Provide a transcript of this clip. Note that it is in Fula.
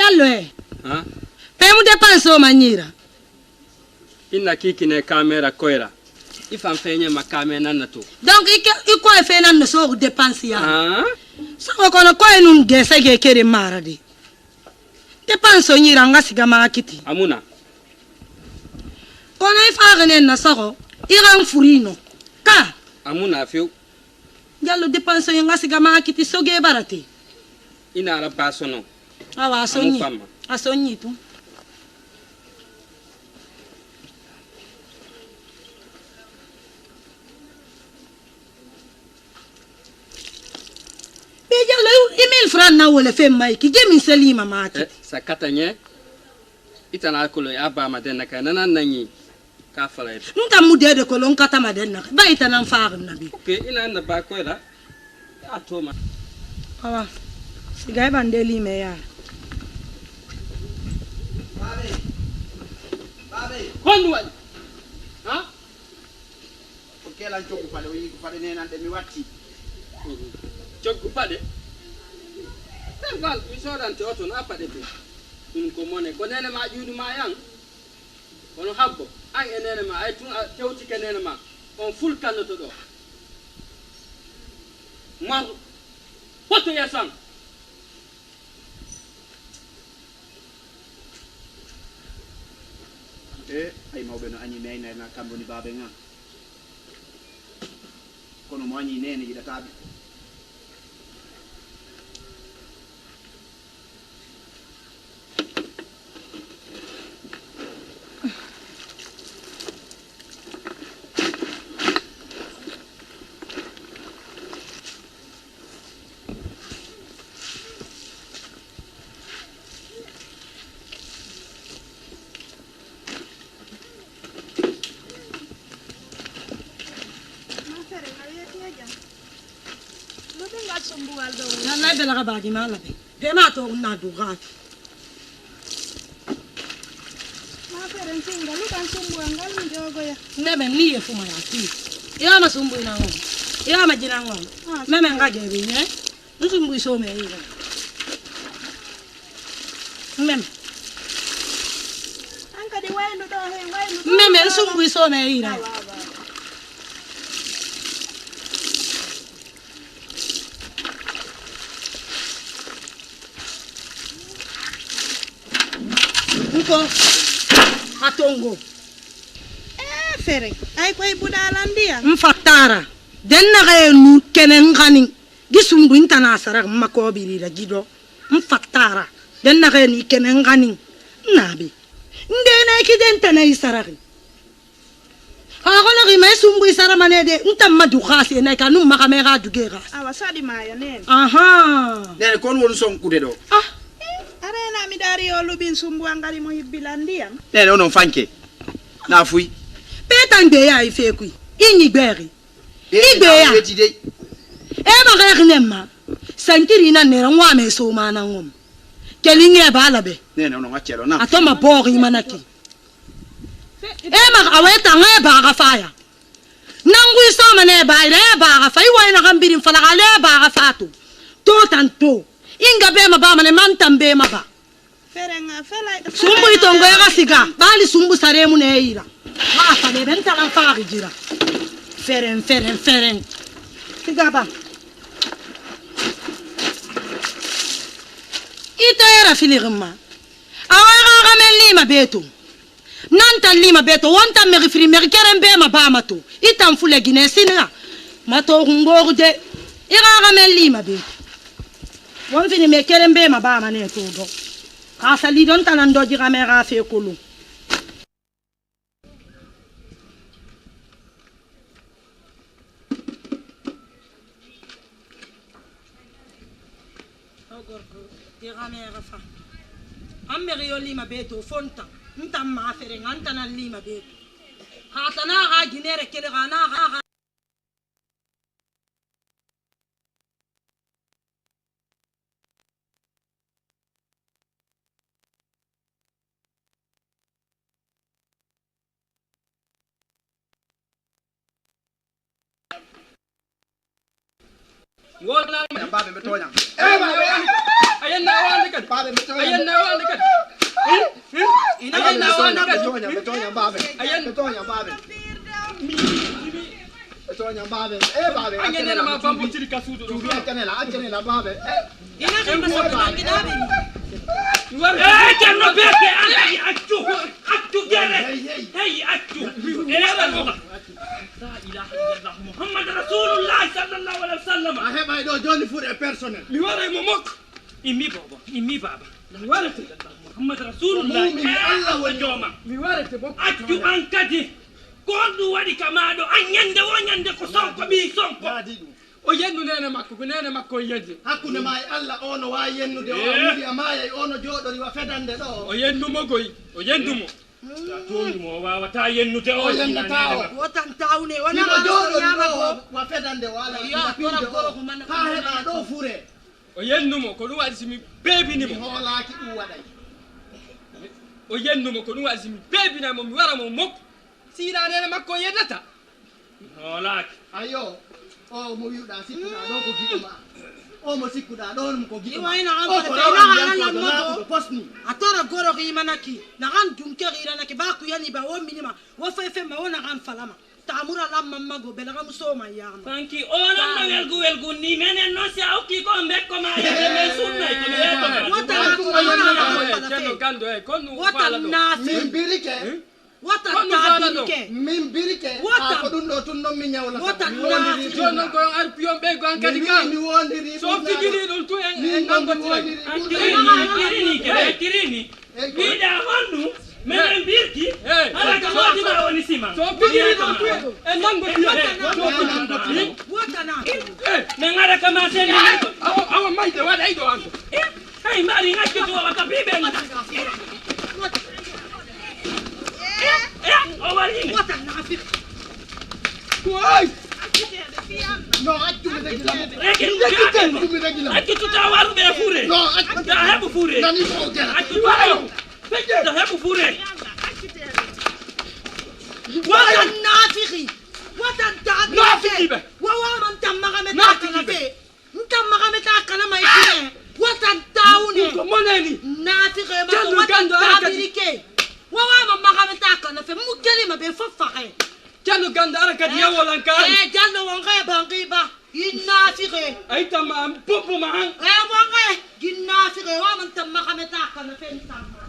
Diallo ha pemu dépense o manyira inna kikine camera koira ifan fenye makame nanato donc iko e fe nan so dépense ya ah so ko no ko enun gese ge kere maradi dépense o nyira nga siga makiti amuna kono ifa gene na so iran furino ka amuna fiu Diallo dépense o nga siga makiti so ge barati ina ala pasono awa sonyi tu Diallo email fran na wala fe mai ki gemi salima mati sakatanye itana kulo ya ba madenna kana nanyi ka fala nta mudede ko lon kata madenna ba itana faar nabi ke ina na ba ko la atoma awa sigai bandeli me ya babe honwa ha okay lan jogu fale wi ko fale nenan de mi watti joggu pade tangal mi sodante oto na pade te dum ko mone ko nene ma juudu ma yang wono habbo an e nene ma ay tun tewti ke nene ma on ful kanoto do ma poto yasan ay mawbe no anyi neyna na kamboni babe nga kono mo anyi nene yida tabi na bela ga bagi mala be ma to na du ga ma fere ntinga lu kan sumbu angal njogo ya ne ben ni e fuma ya ti ya ma sumbu na ngo ya ma jina ngo me me nga gebe ne sumbu so me yi mem anka di wayno do he wayno mem sumbu so me yi na ko hatongo fere ay koy budalandia mfatara den na ga nu kenen ngani gisumbu intana sara makobiri la gido mfatara den na ga ni kenen ngani nabi ndena ki den tana isara ha gona ri mai sumbu isara manede ntam madu khasi na kanu makamera dugera awa sadi maya nen aha nene kon won son kude do arena mi dari o lubin sumbu angari mo hibbilandiam nene onon fanke na fui petande ya ifekui inyi gberi igbe ya ma ga gnema sankiri na nera nwa me so mana ngom kelinge bala be nene onon achelo na atoma bori manaki ma aweta nge ba ga faya nangu so mane ba ire ba ga fai wa na gambirin fala gale ba ga fatu to tanto inga be ma ba mane man tambe ma ba ferenga fela sumbu itongo ya siga bali sumbu saremu ne ira ha fa de benta lan fa gira feren siga ba ito era filirma awara ga melli ma beto nanta lima beto wonta me refri me keren be ma ba mato itam fule gine singa mato ngorde ira ga melli ma beto won fini me keren be ma ba ma ne to do ka sali don tanan do jira me ga fe kulu ogorgo jira me ga fa ammeri yo lima beto fonta ntam ma fere nganta na lima beto ha tana ga ginere kele ga na ga ngona babe betonya ay ayenna wande kadi babe metonya ayenna wande kadi ayenna wande kadi metonya babe metonya babe metonya babe babe angenena ma bambu tiri kasudo do accenela babe ina kan masabta gidabe كانوا بيك أكتو جري هي أكتو لا إله إلا الله محمد رسول الله صلى الله عليه وسلم I have I don't for a personal mi wara mo mok إمي بابا mi warate محمد رسول الله الله وجوما mi warate bok أكتو أنكدي كودو ودي كمادو أنيند ونيند كسونكو بي سونكو o yennu nene makko yedde hakkunde ma e Allah ono wa yennude o wudi amaya ono jodori wa fedande do o yennumo goy o yendumo تومو وواتا ينوتي o yennata o wotan tawne wana Nima jodori nyama ko wa fedande wala Ya, tora goro ko man- ha heba do fure o yennumo ko ɗum waɗi simi beebinimo holaki ɗum waɗay o yennumo ko ɗum waɗi simi beebinamo mi wara mo mokko siina nene makko yennata هولاك ayo o mo wiuɗa sikkuɗa ɗo ko giɗo ma o mo sikkuɗa ɗon ko giɗo ma Iwa ina an o fada ko ina rawan hanan yanko lan ɗo moto. naɓuɗo posni atora goro ki manaki na kan dunke gira na ki ba ku yani ba wo minima wo fefe ma wona kan falama tamura lamma mago bela kam so ma yama فانكي اونا ما welgu ni menen no si awki ko mbekko ma yede men sunna ko me yeto wota Wala ko ko wona wala kan ko fala ceerno fe gando e kon ɗum wota faala ɗo nasi min birike wota Kon ɗum faala ɗo. tabike min birike Wota. ko ɗum ɗo tun noon mi ñawla Wota mi naati. wondiri joni noon koyon ar piyon ɓe go an kadi mi kam wondiri so figiri ɗum tu en min ɗon mi nangotire wondiri akirini wiɗa honɗu minen mbirki Hey. ala ko modi ma woni sima so figiri ɗum tu en nangotire wota na min ara kama sen awa mayde waɗay ɗo an hay mari ngakki to wata biɓen o warini wota nafi way non accude regila Reki regila akki tuta waruɓe e fure non accude da heɓo fure nani ko gera akki wayo da heɓo fure wota nafi wota tabike Nafiki be. wawa man tamma kame Nafiki takana be. fe ntamma kame takana mai kire wota tawne ko moneni nafi ke ma Jallu wota gando ala kadi. tabike wawa man makame takana fe mugeli ma be fofake ceerno gando ara kadi yewolan kan jallo wonga bangi ba innafi ke ay tamma an poppuma an wonga ginnafi ke wa man tamma kame takana fe ntamma